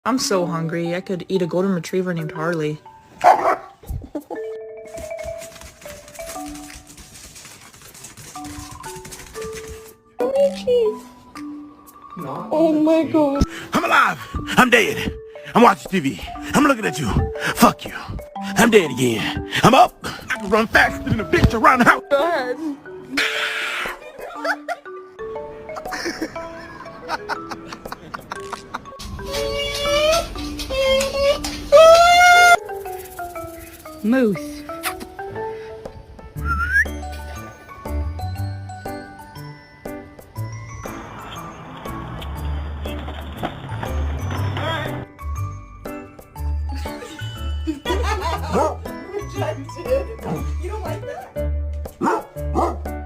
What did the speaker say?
I'm so hungry. I could eat a golden retriever named Harley. Oh my god. I'm alive. I'm dead. I'm watching TV. I'm looking at you. Fuck you. I'm dead again. I'm up. I can run faster than a bitch around the house. Go ahead. Moose.